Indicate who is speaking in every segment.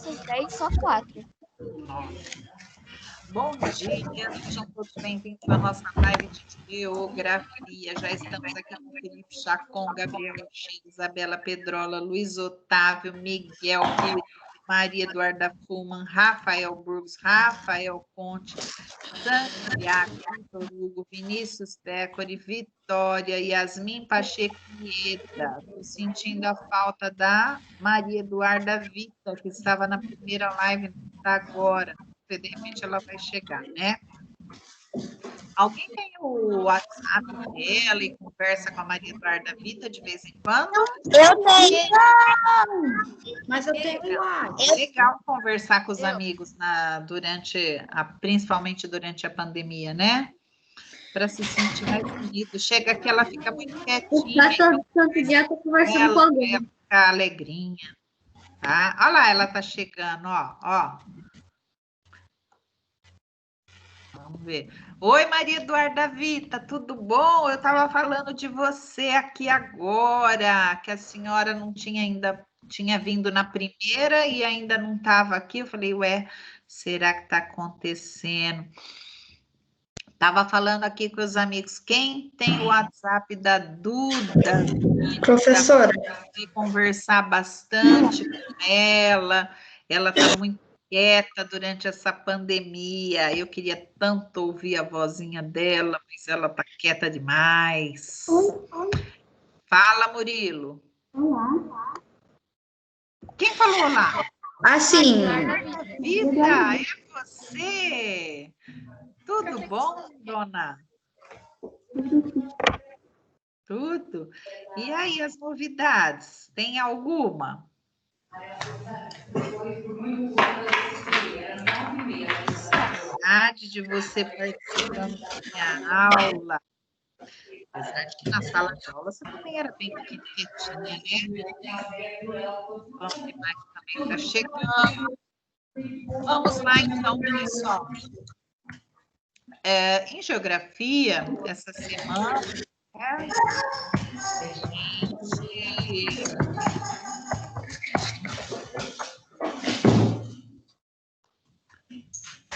Speaker 1: nossas 10, só 4.
Speaker 2: Bom dia, sejam todos bem-vindos à nossa live de geografia. Já estamos aqui com Felipe Chacon, Gabriela X, Isabela Pedrola, Luiz Otávio, Miguel Pires, Maria Eduarda Fullman, Rafael Burgos, Rafael Conte, Santiago, Vitor Hugo, Vinícius Pécori, Vitória, Yasmin Pacheco Mieda. Estou sentindo a falta da Maria Eduarda Vita, que estava na primeira live, não está agora. De repente ela vai chegar, né? Alguém tem o WhatsApp dela e conversa com a Maria Eduarda Vita de vez em quando?
Speaker 1: Eu tenho!
Speaker 3: Mas eu tenho
Speaker 2: É legal conversar com os amigos principalmente durante a pandemia, né? Para se sentir mais unido. Chega que ela fica muito quietinha.
Speaker 3: Todo dia eu tô conversando com alguém.
Speaker 2: Ela fica alegrinha. Tá? Olha lá, ela tá chegando, ó. Vamos ver. Oi, Maria Eduarda Vita, tudo bom? Eu estava falando de você aqui agora, que a senhora não tinha vindo na primeira e ainda não estava aqui. Eu falei, ué, será que está acontecendo? Estava falando aqui com os amigos. Quem tem o WhatsApp da Duda?
Speaker 3: Professora.
Speaker 2: Para conversar bastante com ela. Ela está muito quieta durante essa pandemia. Eu queria tanto ouvir a vozinha dela, mas ela está quieta demais. Fala, Murilo.
Speaker 3: Olá.
Speaker 2: Quem falou lá?
Speaker 3: Assim.
Speaker 2: Vida, é você? Tudo bom, dona? Tudo? E aí, as novidades? Tem alguma? De você participando da minha aula. Apesar de que na sala de aula você também era bem quietinha, né? Vamos ver mais também está chegando. Vamos lá, então, pessoal. Em geografia, essa semana,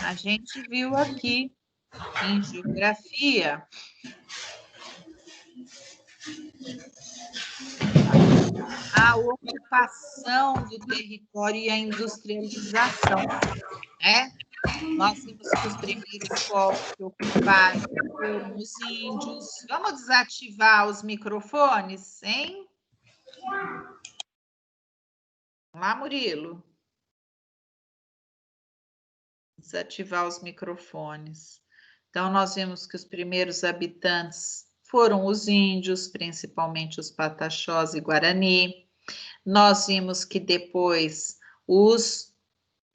Speaker 2: a gente viu aqui em geografia a ocupação do território e a industrialização, né? Nós vimos que os primeiros povos que ocuparam foram os índios. Vamos desativar os microfones, hein? Lá, Murilo. Desativar os microfones. Então, nós vimos que os primeiros habitantes foram os índios, principalmente os Pataxós e Guarani. Nós vimos que depois os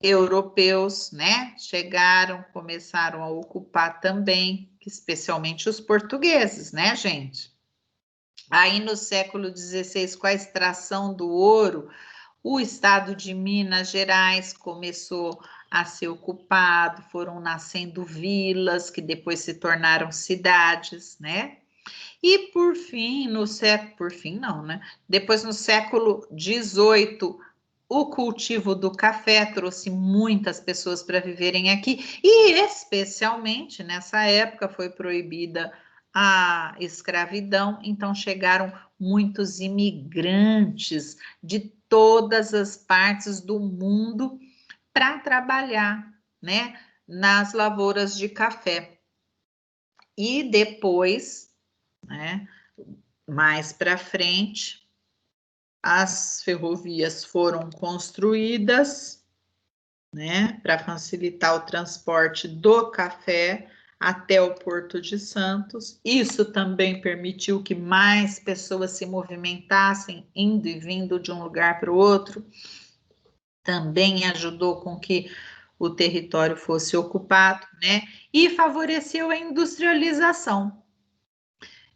Speaker 2: europeus, né, chegaram, começaram a ocupar também, especialmente os portugueses, né, gente? Aí no século XVI, com a extração do ouro, o estado de Minas Gerais começou a ser ocupado, foram nascendo vilas que depois se tornaram cidades, né? E por fim, depois no século XVIII, o cultivo do café trouxe muitas pessoas para viverem aqui e especialmente nessa época foi proibida a escravidão, então chegaram muitos imigrantes de todas as partes do mundo para trabalhar, né, nas lavouras de café. E depois, né, mais para frente, as ferrovias foram construídas, né, para facilitar o transporte do café até o Porto de Santos. Isso também permitiu que mais pessoas se movimentassem, indo e vindo de um lugar para o outro. Também ajudou com que o território fosse ocupado, né, e favoreceu a industrialização.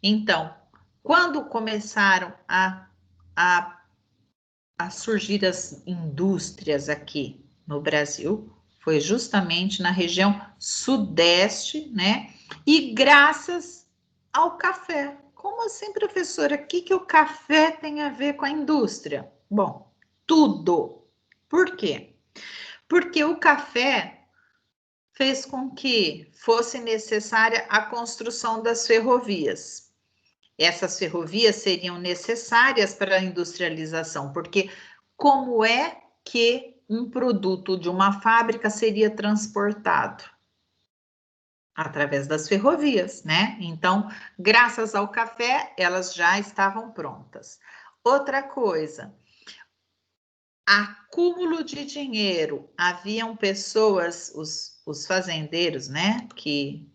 Speaker 2: Então, quando começaram a surgir as indústrias aqui no Brasil, foi justamente na região sudeste, né? E graças ao café. Como assim, professora? O que o café tem a ver com a indústria? Bom, tudo. Por quê? Porque o café fez com que fosse necessária a construção das ferrovias. Essas ferrovias seriam necessárias para a industrialização, porque como é que um produto de uma fábrica seria transportado? Através das ferrovias, né? Então, graças ao café, elas já estavam prontas. Outra coisa, acúmulo de dinheiro. Haviam pessoas, os fazendeiros, né, que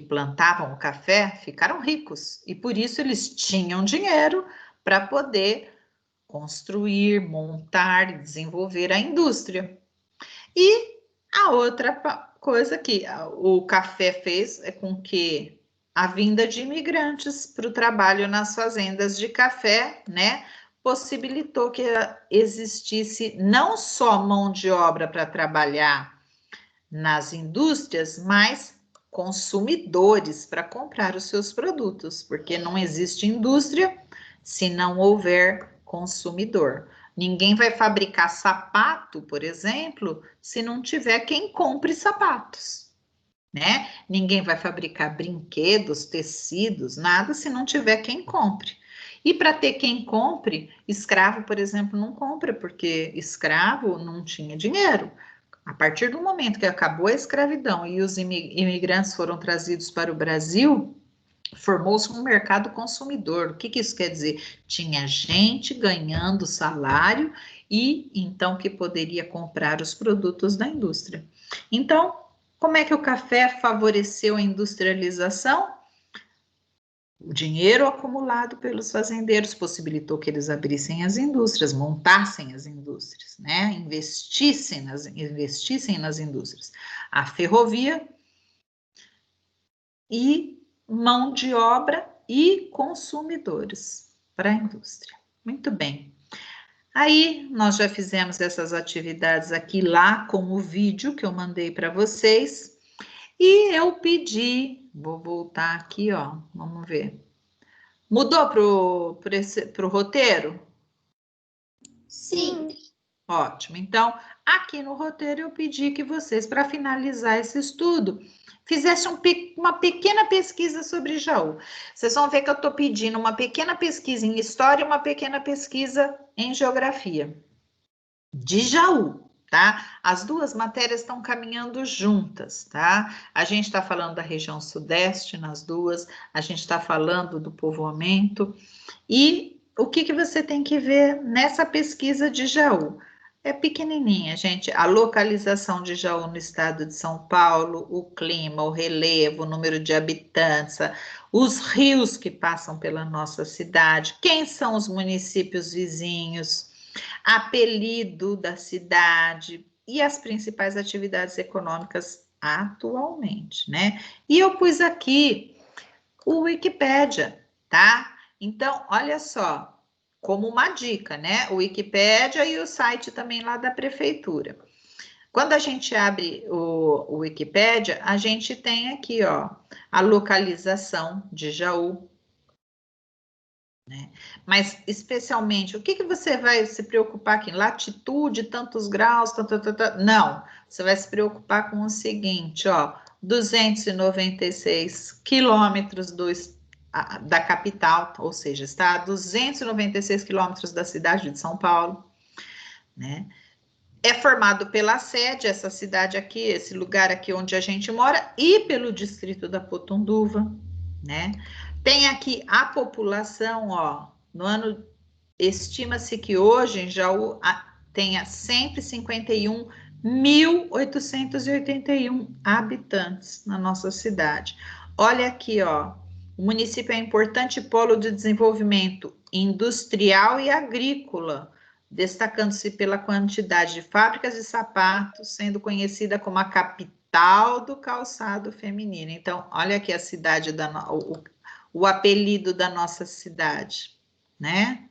Speaker 2: plantavam o café, ficaram ricos. E por isso eles tinham dinheiro para poder construir, montar, desenvolver a indústria. E a outra coisa que o café fez é com que a vinda de imigrantes para o trabalho nas fazendas de café, né, possibilitou que existisse não só mão de obra para trabalhar nas indústrias, mas consumidores para comprar os seus produtos, porque não existe indústria se não houver consumidor. Ninguém vai fabricar sapato, por exemplo, se não tiver quem compre sapatos, né? Ninguém vai fabricar brinquedos, tecidos, nada se não tiver quem compre. E para ter quem compre, escravo, por exemplo, não compra, porque escravo não tinha dinheiro. A partir do momento que acabou a escravidão e os imigrantes foram trazidos para o Brasil, formou-se um mercado consumidor. O que isso quer dizer? Tinha gente ganhando salário e então que poderia comprar os produtos da indústria. Então, como é que o café favoreceu a industrialização? O dinheiro acumulado pelos fazendeiros possibilitou que eles abrissem as indústrias, montassem as indústrias, né? Investissem nas indústrias. A ferrovia e mão de obra e consumidores para a indústria. Muito bem. Aí, nós já fizemos essas atividades aqui lá com o vídeo que eu mandei para vocês. E eu pedi, vou voltar aqui, ó, vamos ver. Mudou pro roteiro?
Speaker 1: Sim.
Speaker 2: Ótimo. Então, aqui no roteiro eu pedi que vocês, para finalizar esse estudo, fizessem uma pequena pesquisa sobre Jaú. Vocês vão ver que eu estou pedindo uma pequena pesquisa em história e uma pequena pesquisa em geografia de Jaú, tá? As duas matérias estão caminhando juntas, tá? A gente está falando da região sudeste nas duas, a gente está falando do povoamento. E o que você tem que ver nessa pesquisa de Jaú? É pequenininha, gente. A localização de Jaú no estado de São Paulo, o clima, o relevo, o número de habitantes, os rios que passam pela nossa cidade, quem são os municípios vizinhos, apelido da cidade e as principais atividades econômicas atualmente, né? E eu pus aqui o Wikipédia, tá? Então, olha só, como uma dica, né? O Wikipédia e o site também lá da prefeitura. Quando a gente abre o Wikipédia, a gente tem aqui, ó, a localização de Jaú, né? Mas, especialmente, o que você vai se preocupar aqui? Latitude, tantos graus, não. Você vai se preocupar com o seguinte, ó, 296 quilômetros da capital, ou seja, está a 296 quilômetros da cidade de São Paulo, né? É formado pela sede, essa cidade aqui, esse lugar aqui onde a gente mora, e pelo distrito da Potunduva, né? Tem aqui a população, ó, no ano, estima-se que hoje em Jaú tenha 151.881 habitantes na nossa cidade. Olha aqui, ó, o município é um importante polo de desenvolvimento industrial e agrícola, destacando-se pela quantidade de fábricas de sapatos, sendo conhecida como a capital do calçado feminino. Então, olha aqui a cidade, o apelido da nossa cidade, né?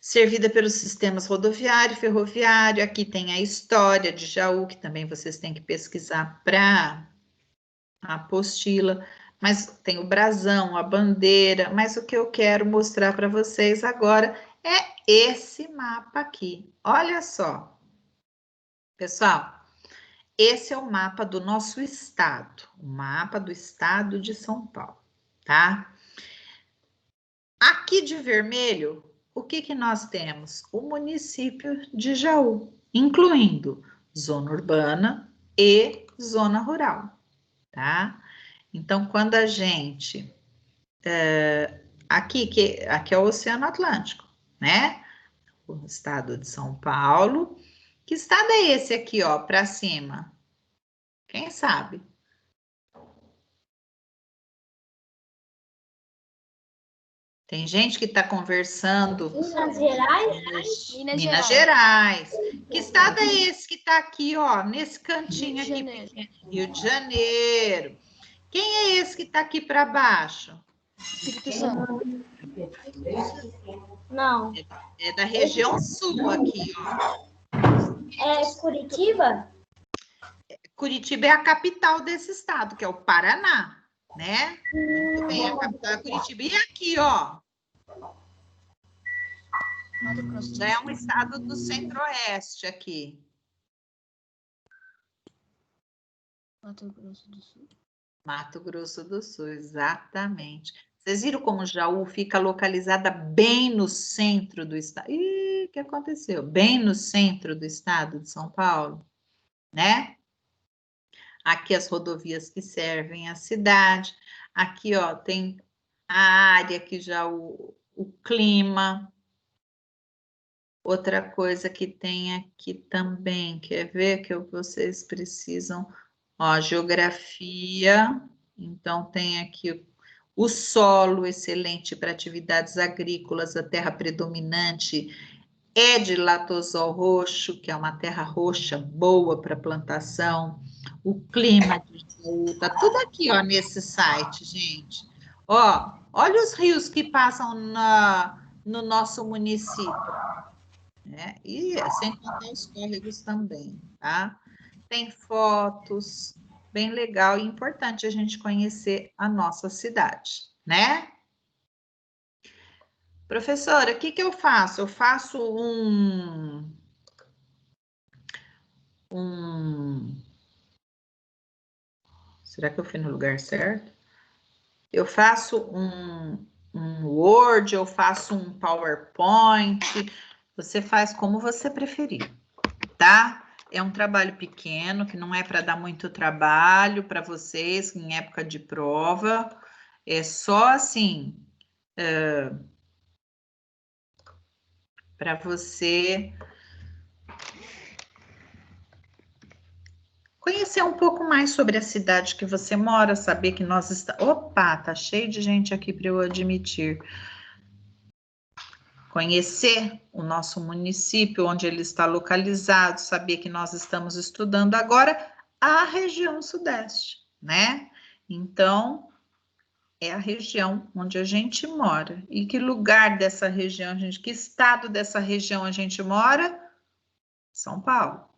Speaker 2: Servida pelos sistemas rodoviário e ferroviário. Aqui tem a história de Jaú, que também vocês têm que pesquisar para a apostila. Mas tem o brasão, a bandeira. Mas o que eu quero mostrar para vocês agora é esse mapa aqui. Olha só. Pessoal, esse é o mapa do nosso estado. O mapa do estado de São Paulo, tá? Aqui de vermelho, o que que nós temos? O município de Jaú, incluindo zona urbana e zona rural, tá? Então, quando a gente... aqui é o Oceano Atlântico, né? O estado de São Paulo. Que estado é esse aqui, ó, para cima? Quem sabe? Tem gente que está conversando.
Speaker 3: Minas Gerais?
Speaker 2: Minas Gerais. Que estado é esse que está aqui, ó, nesse cantinho aqui pequeno? Rio de Janeiro. Quem é esse que está aqui para baixo?
Speaker 1: Espírito Santo.
Speaker 3: Não.
Speaker 2: É da região sul aqui, ó.
Speaker 3: É Curitiba?
Speaker 2: Curitiba é a capital desse estado, que é o Paraná, né? Muito bem, a capital é Curitiba. E aqui, ó,
Speaker 1: Mato Grosso do
Speaker 2: já é
Speaker 1: Sul.
Speaker 2: um estado do centro-oeste aqui.
Speaker 1: Mato Grosso do Sul.
Speaker 2: Mato Grosso do Sul, exatamente. Vocês viram como Jaú fica localizada bem no centro do estado? Ih, o que aconteceu? Bem no centro do estado de São Paulo, né? Aqui as rodovias que servem a cidade. Aqui, ó, tem a área que já o clima. Outra coisa que tem aqui também, quer ver que vocês precisam, ó, geografia. Então tem aqui o solo excelente para atividades agrícolas, a terra predominante é de latosol roxo, que é uma terra roxa boa para plantação. O clima tá tudo aqui, ó, nesse site, gente. Ó, olha os rios que passam no nosso município, né? E sem contar os córregos também, tá? Tem fotos, bem legal e importante a gente conhecer a nossa cidade, né? Professora, o que que eu faço? Eu faço será que eu fui no lugar certo? Eu faço um Word, eu faço um PowerPoint, você faz como você preferir, tá? É um trabalho pequeno, que não é para dar muito trabalho para vocês em época de prova, é só assim, para você conhecer um pouco mais sobre a cidade que você mora, saber que nós estamos... Opa, tá cheio de gente aqui para eu admitir. Conhecer o nosso município, onde ele está localizado, saber que nós estamos estudando agora a região sudeste, né? Então, é a região onde a gente mora. E que lugar dessa região, gente? Que estado dessa região a gente mora? São Paulo.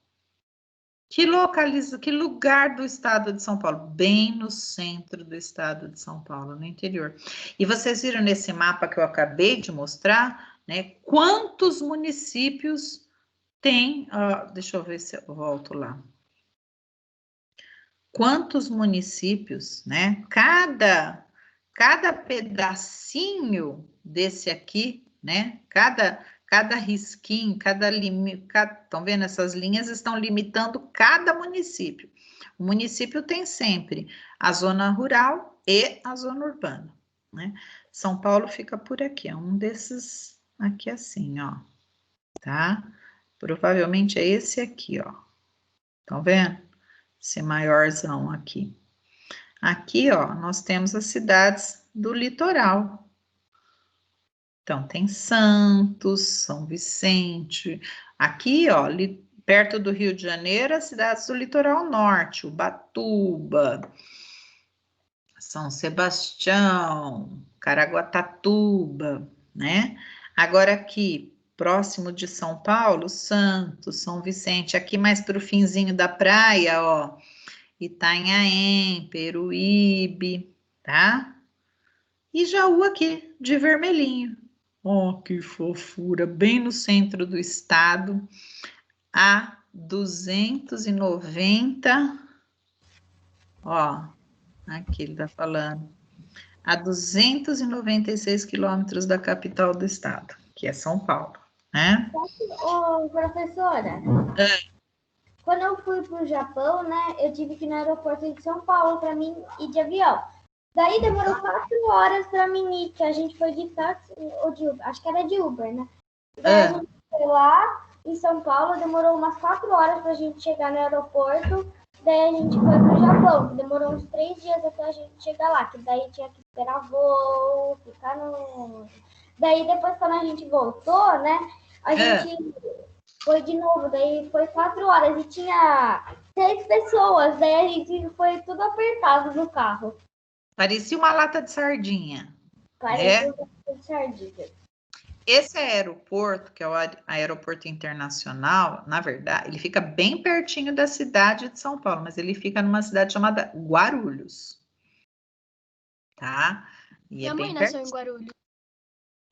Speaker 2: Que lugar do estado de São Paulo? Bem no centro do estado de São Paulo, no interior. E vocês viram nesse mapa que eu acabei de mostrar, né? Quantos municípios tem? Deixa eu ver se eu volto lá. Quantos municípios, né? Cada pedacinho desse aqui, né? Cada risquinho, estão vendo? Essas linhas estão limitando cada município. O município tem sempre a zona rural e a zona urbana, né? São Paulo fica por aqui, é um desses aqui assim, ó, tá? Provavelmente é esse aqui, ó. Estão vendo? Esse maiorzão aqui. Aqui, ó, nós temos as cidades do litoral. Então, tem Santos, São Vicente. Aqui, ó, perto do Rio de Janeiro, as cidades do litoral norte, Ubatuba, São Sebastião, Caraguatatuba, né? Agora aqui, próximo de São Paulo, Santos, São Vicente. Aqui mais para o finzinho da praia, ó, Itanhaém, Peruíbe, tá? E Jaú aqui, de vermelhinho, Oh, que fofura! Bem no centro do estado, a 290. Ó, aqui ele está falando. A 296 quilômetros da capital do estado, que é São Paulo, né?
Speaker 3: Ô, professora, quando eu fui para o Japão, né, eu tive que ir no aeroporto de São Paulo para mim ir de avião. Daí demorou 4 horas para mim ir, que a gente foi de táxi ou de Uber, acho que era de Uber, né? Daí a gente foi lá em São Paulo, demorou umas 4 horas para a gente chegar no aeroporto. Daí a gente foi pro Japão, que demorou uns 3 dias até a gente chegar lá, que daí tinha que esperar voo, ficar no... Daí depois quando a gente voltou, né, a gente foi de novo, daí foi 4 horas e tinha 6 pessoas, daí a gente foi tudo apertado no carro.
Speaker 2: Parecia uma lata de sardinha.
Speaker 3: Parecia um sardinha.
Speaker 2: Esse aeroporto, que é o aeroporto internacional, na verdade, ele fica bem pertinho da cidade de São Paulo, mas ele fica numa cidade chamada Guarulhos. Tá? E
Speaker 1: Minha
Speaker 2: é
Speaker 1: mãe
Speaker 2: bem
Speaker 1: nasceu
Speaker 2: pertinho.
Speaker 1: em Guarulhos.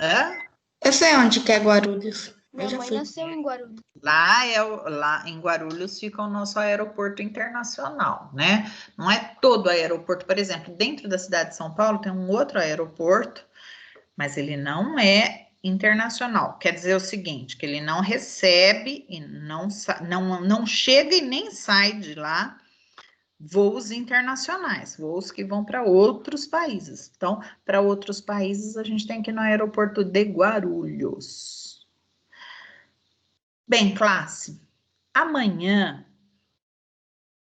Speaker 2: Hã?
Speaker 4: Eu sei onde que é Guarulhos.
Speaker 1: Minha mãe nasceu em Guarulhos.
Speaker 2: Lá em Guarulhos fica o nosso aeroporto internacional, né? Não é todo aeroporto, por exemplo, dentro da cidade de São Paulo tem um outro aeroporto, mas ele não é internacional. Quer dizer o seguinte, que ele não recebe e não chega e nem sai de lá voos internacionais, voos que vão para outros países. Então, para outros países, a gente tem que ir no aeroporto de Guarulhos. Bem, classe, amanhã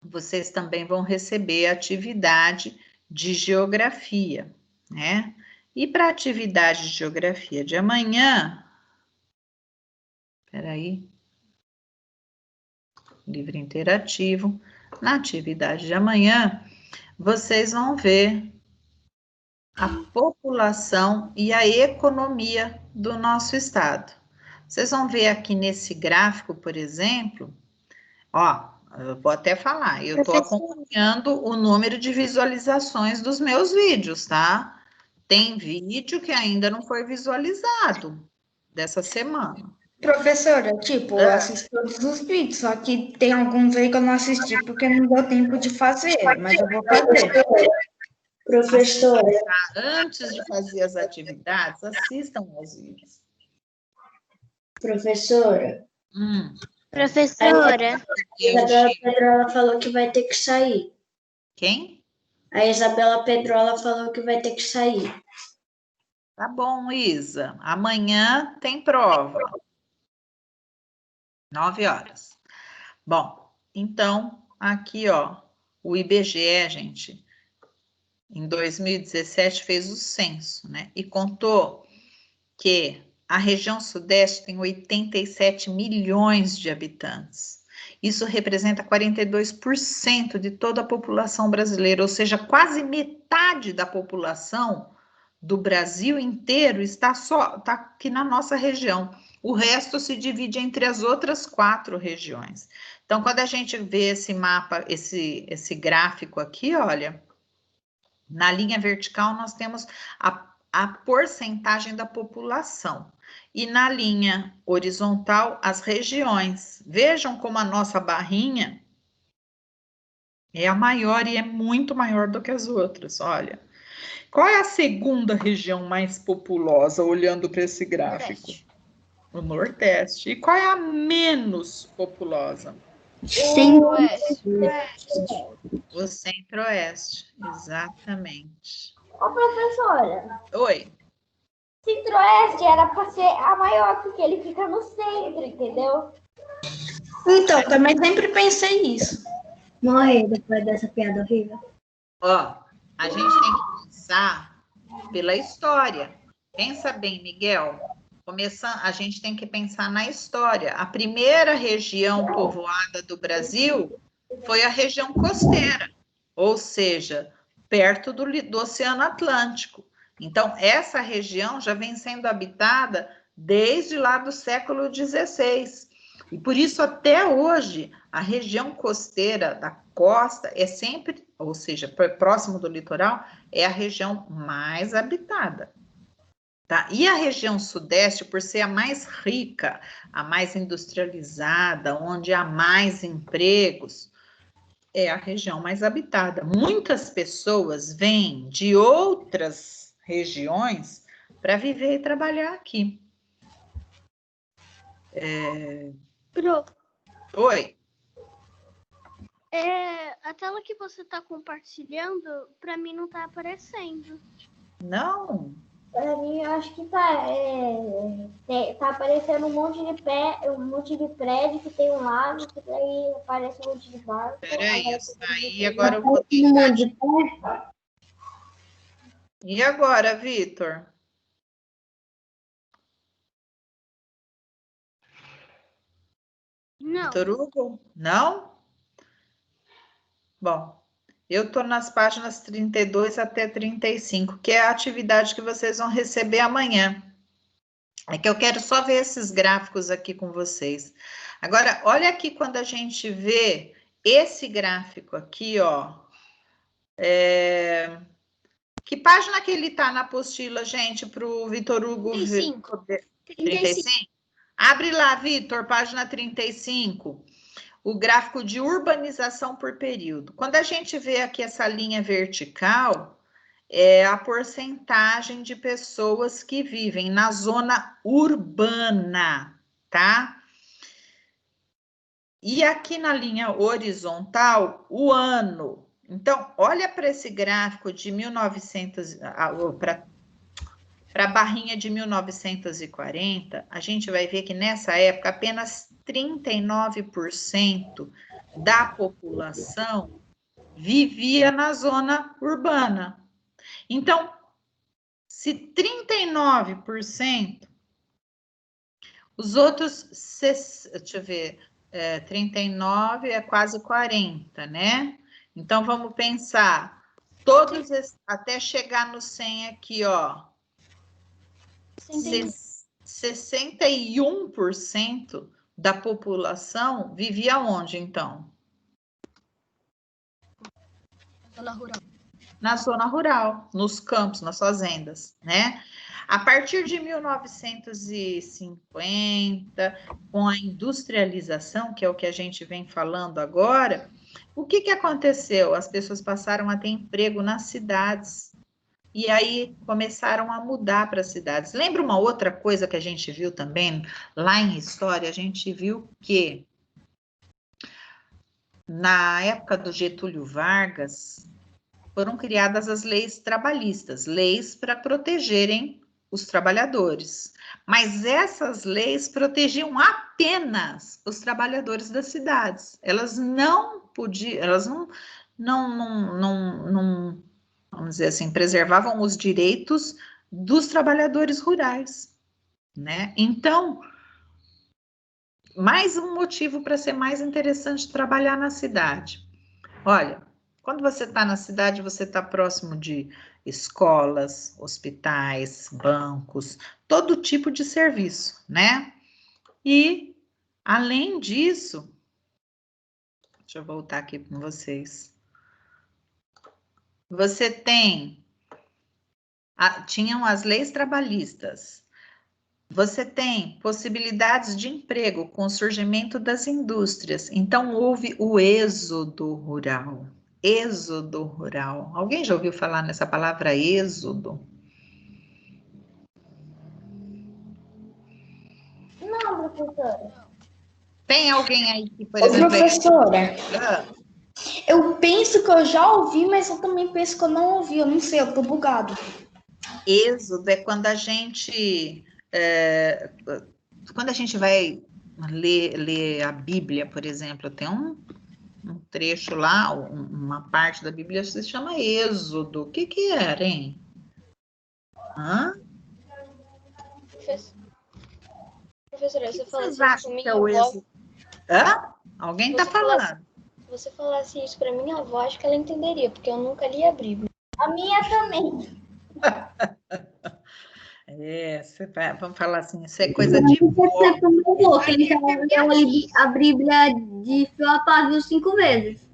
Speaker 2: vocês também vão receber atividade de geografia, né? E para a atividade de geografia de amanhã, peraí, livro interativo, na atividade de amanhã, vocês vão ver a população e a economia do nosso estado. Vocês vão ver aqui nesse gráfico, por exemplo, ó, eu vou até falar, eu estou acompanhando o número de visualizações dos meus vídeos, tá? Tem vídeo que ainda não foi visualizado dessa semana.
Speaker 4: Professora, tipo, eu assisto todos os vídeos, só que tem alguns aí que eu não assisti porque não deu tempo de fazer, mas eu vou fazer.
Speaker 3: Professora,
Speaker 2: Antes de fazer as atividades, assistam aos vídeos.
Speaker 3: professora,
Speaker 1: Professora,
Speaker 3: a Isabela Pedrola falou que vai ter que sair.
Speaker 2: Quem?
Speaker 3: A Isabela Pedrola falou que vai ter que sair.
Speaker 2: Tá bom, Isa. Amanhã tem prova. 9 horas. Bom, então, aqui, ó, o IBGE, gente, em 2017 fez o censo, né? E contou que a região sudeste tem 87 milhões de habitantes. Isso representa 42% de toda a população brasileira, ou seja, quase metade da população do Brasil inteiro está aqui na nossa região. O resto se divide entre as outras 4 regiões. Então, quando a gente vê esse mapa, esse gráfico aqui, olha, na linha vertical nós temos a porcentagem da população. E na linha horizontal, as regiões. Vejam como a nossa barrinha é a maior e é muito maior do que as outras, olha. Qual é a segunda região mais populosa, olhando para esse gráfico?
Speaker 1: Nordeste.
Speaker 2: O Nordeste. E qual é a menos populosa?
Speaker 1: Centro-Oeste.
Speaker 2: O Centro-Oeste, exatamente.
Speaker 3: Ô, professora,
Speaker 2: Oi.
Speaker 3: Centro-Oeste era para ser a maior, porque ele fica no centro, entendeu?
Speaker 4: Então, também sempre pensei isso.
Speaker 3: Morrer depois dessa piada horrível.
Speaker 2: Ó, a gente tem que pensar pela história. Pensa bem, Miguel. A gente tem que pensar na história. A primeira região povoada do Brasil foi a região costeira, ou seja, perto do Oceano Atlântico. Então, essa região já vem sendo habitada desde lá do século XVI. E por isso, até hoje, a região costeira da costa é sempre, ou seja, próximo do litoral, é a região mais habitada. Tá? E a região sudeste, por ser a mais rica, a mais industrializada, onde há mais empregos, é a região mais habitada. Muitas pessoas vêm de outras regiões para viver e trabalhar aqui.
Speaker 1: Pro,
Speaker 2: Oi.
Speaker 1: a tela que você está compartilhando, para mim não está aparecendo.
Speaker 2: Não?
Speaker 3: Pra mim, eu acho que tá. Tá aparecendo um monte de prédio que tem um lago, que daí aparece um monte de barco.
Speaker 2: Peraí, eu saí, agora eu vou tentar. E agora, Vitor?
Speaker 1: Não.
Speaker 2: Vitor Hugo? Não? Bom, eu estou nas páginas 32 até 35, que é a atividade que vocês vão receber amanhã. É que eu quero só ver esses gráficos aqui com vocês. Agora, olha aqui quando a gente vê esse gráfico aqui, ó. Que página que ele está na apostila, gente, para o Vitor Hugo ver? 35? Abre lá, Vitor, página 35. O gráfico de urbanização por período. Quando a gente vê aqui essa linha vertical, é a porcentagem de pessoas que vivem na zona urbana, tá? E aqui na linha horizontal, o ano. Então, olha para esse gráfico de 1900, para a barrinha de 1940, a gente vai ver que nessa época apenas 39% da população vivia na zona urbana. Então, se 39%, os outros, deixa eu ver, 39 é quase 40, né? Então, vamos pensar, todos, até chegar no 100 aqui, ó, 61% da população vivia onde, então?
Speaker 1: Zona rural.
Speaker 2: Na zona rural, nos campos, nas fazendas, né? A partir de 1950, com a industrialização, que é o que a gente vem falando agora, o que que aconteceu? As pessoas passaram a ter emprego nas cidades, e aí começaram a mudar para as cidades. Lembra uma outra coisa que a gente viu também, lá em História, a gente viu que na época do Getúlio Vargas, foram criadas as leis trabalhistas, leis para protegerem os trabalhadores. Mas essas leis protegiam apenas os trabalhadores das cidades. Elas não podiam, elas não vamos dizer assim, preservavam os direitos dos trabalhadores rurais, né? Então, mais um motivo para ser mais interessante trabalhar na cidade. Olha, quando você está na cidade, você está próximo de escolas, hospitais, bancos, todo tipo de serviço, né? E, além disso, deixa eu voltar aqui com vocês. Você tinham as leis trabalhistas. Você tem possibilidades de emprego com o surgimento das indústrias. Então, houve o êxodo rural. Êxodo rural. Alguém já ouviu falar nessa palavra êxodo?
Speaker 3: Não, professora.
Speaker 2: Tem alguém aí que, por exemplo...
Speaker 4: Professora, eu penso que eu já ouvi, mas eu também penso que eu não ouvi. Eu não sei, eu tô bugado.
Speaker 2: Êxodo é quando a gente... quando a gente vai ler a Bíblia, por exemplo, tem um trecho lá, uma parte da Bíblia se chama Êxodo. O que era, hein? Hã?
Speaker 1: Professora, você fala
Speaker 2: Vocês
Speaker 1: assim
Speaker 2: acham que é o Êxodo? Hã? Alguém está falando.
Speaker 1: Se você falasse isso para minha avó, acho que ela entenderia, porque eu nunca li a Bíblia.
Speaker 3: A minha também.
Speaker 2: Vamos falar assim, isso é coisa de vó.
Speaker 5: Ele já leu a Bíblia de fio a pavio 5 vezes.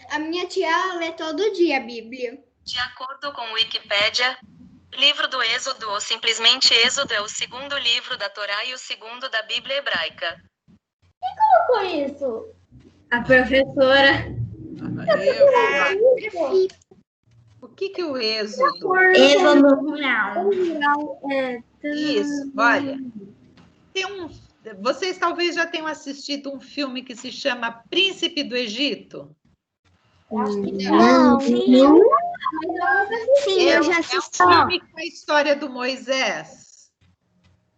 Speaker 6: A minha tia lê todo dia a Bíblia.
Speaker 7: De acordo com o Wikipédia,
Speaker 6: Livro do Êxodo ou simplesmente Êxodo é o segundo livro da Torá e o segundo da Bíblia hebraica.
Speaker 3: Com isso?
Speaker 5: A professora.
Speaker 2: O que o Êxodo?
Speaker 4: Êxodo rural.
Speaker 2: Isso, olha. Vocês talvez já tenham assistido um filme que se chama Príncipe do Egito.
Speaker 3: Acho que
Speaker 1: Não.
Speaker 3: Sim,
Speaker 1: Eu já assisti.
Speaker 2: É um filme com a história do Moisés.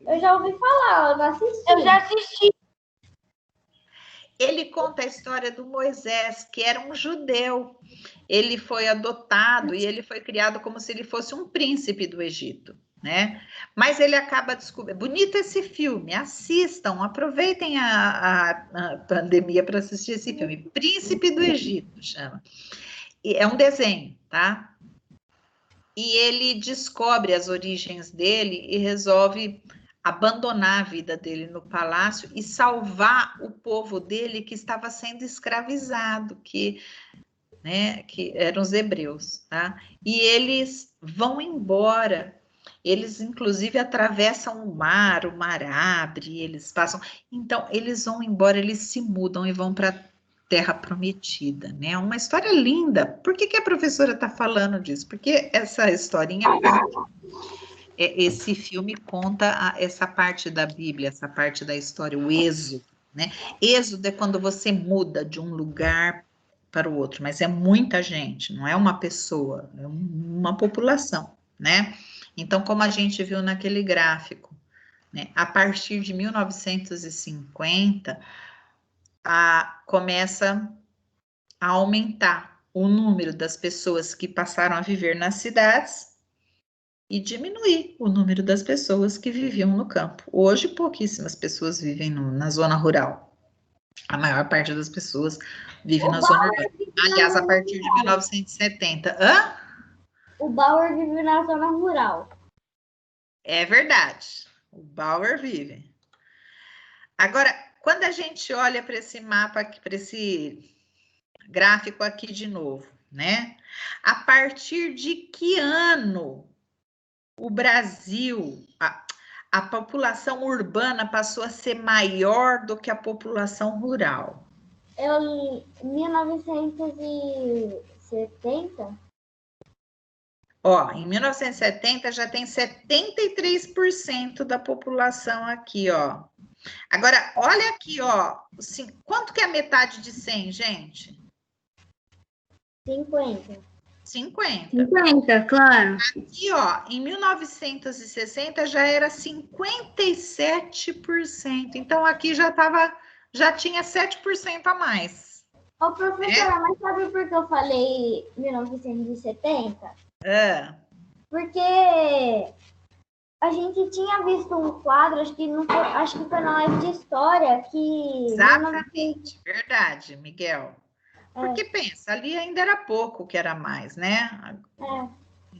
Speaker 3: eu já ouvi falar, eu não assisti.
Speaker 1: Eu já assisti.
Speaker 2: Ele conta a história do Moisés, que era um judeu. Ele foi adotado e ele foi criado como se ele fosse um príncipe do Egito, né? Mas ele acaba descobrindo. Bonito esse filme, assistam, aproveitem a pandemia para assistir esse filme. Príncipe do Egito chama. E é um desenho, tá? E ele descobre as origens dele e resolve abandonar a vida dele no palácio e salvar o povo dele que estava sendo escravizado, que eram os hebreus, tá? E eles vão embora, eles inclusive atravessam o mar abre, eles passam, então eles vão embora, eles se mudam e vão para Terra Prometida, né? Uma história linda. Por que a professora está falando disso? Porque essa historinha conta, esse filme conta essa parte da Bíblia, essa parte da história, o êxodo, né? Êxodo é quando você muda de um lugar para o outro, mas é muita gente, não é uma pessoa, é uma população, né? Então, como a gente viu naquele gráfico, né? A partir de 1950, começa a aumentar o número das pessoas que passaram a viver nas cidades e diminuir o número das pessoas que viviam no campo. Hoje, pouquíssimas pessoas vivem na zona rural. A maior parte das pessoas vive na zona urbana. Aliás, a partir de 1970. Hã?
Speaker 3: O Bauer vive na zona rural.
Speaker 2: É verdade. O Bauer vive. Agora, quando a gente olha para esse mapa aqui, para esse gráfico aqui de novo, né? A partir de que ano o Brasil, a população urbana passou a ser maior do que a população rural?
Speaker 3: Em 1970?
Speaker 2: Ó, em 1970 já tem 73% da população aqui, ó. Agora, olha aqui, ó. Assim, quanto que é a metade de 100, gente?
Speaker 3: 50.
Speaker 2: 50.
Speaker 5: 50, claro.
Speaker 2: Aqui, ó, em 1960 já era 57%. Então, aqui já tinha 7% a mais.
Speaker 3: Ô, professora, mas sabe por que eu falei 1970? Porque a gente tinha visto um quadro, acho que foi na live de história, que...
Speaker 2: Exatamente, verdade, Miguel. Porque pensa, ali ainda era pouco que era mais, né?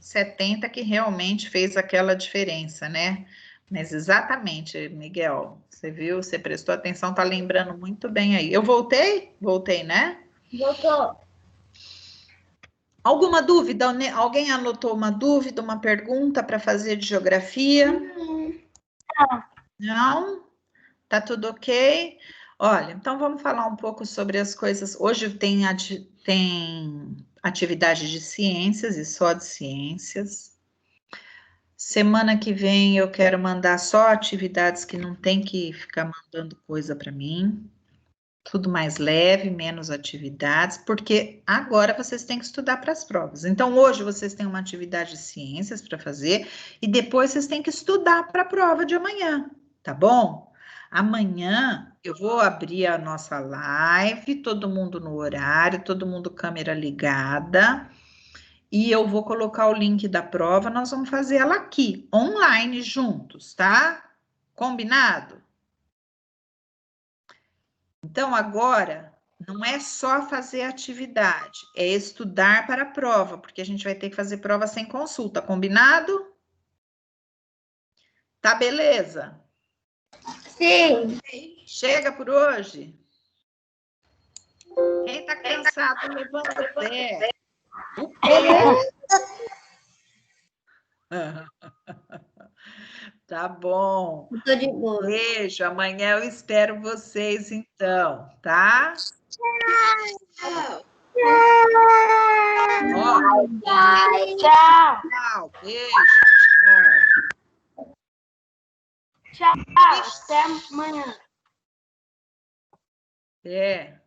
Speaker 2: 70 que realmente fez aquela diferença, né? Mas exatamente, Miguel, você viu, você prestou atenção, tá lembrando muito bem aí. Eu voltei? Voltei, né?
Speaker 3: Voltou.
Speaker 2: Alguma dúvida? Alguém anotou uma dúvida, uma pergunta para fazer de geografia? Não? Tá tudo ok? Olha, então vamos falar um pouco sobre as coisas. Hoje tem atividade de ciências e só de ciências. Semana que vem eu quero mandar só atividades que não tem que ficar mandando coisa para mim. Tudo mais leve, menos atividades, porque agora vocês têm que estudar para as provas. Então, hoje vocês têm uma atividade de ciências para fazer e depois vocês têm que estudar para a prova de amanhã, tá bom? Amanhã eu vou abrir a nossa live, todo mundo no horário, todo mundo câmera ligada, e eu vou colocar o link da prova, nós vamos fazer ela aqui, online, juntos, tá? Combinado? Então, agora, não é só fazer atividade, é estudar para a prova, porque a gente vai ter que fazer prova sem consulta, combinado? Tá beleza?
Speaker 3: Sim.
Speaker 2: Chega por hoje? Quem tá cansado, levanta o pé. Tá bom.
Speaker 5: Eu tô de boa.
Speaker 2: Beijo. Amanhã eu espero vocês, então, tá? Ó,
Speaker 1: Tchau.
Speaker 2: tchau. Beijo.
Speaker 1: Tchau. Até amanhã.
Speaker 2: É.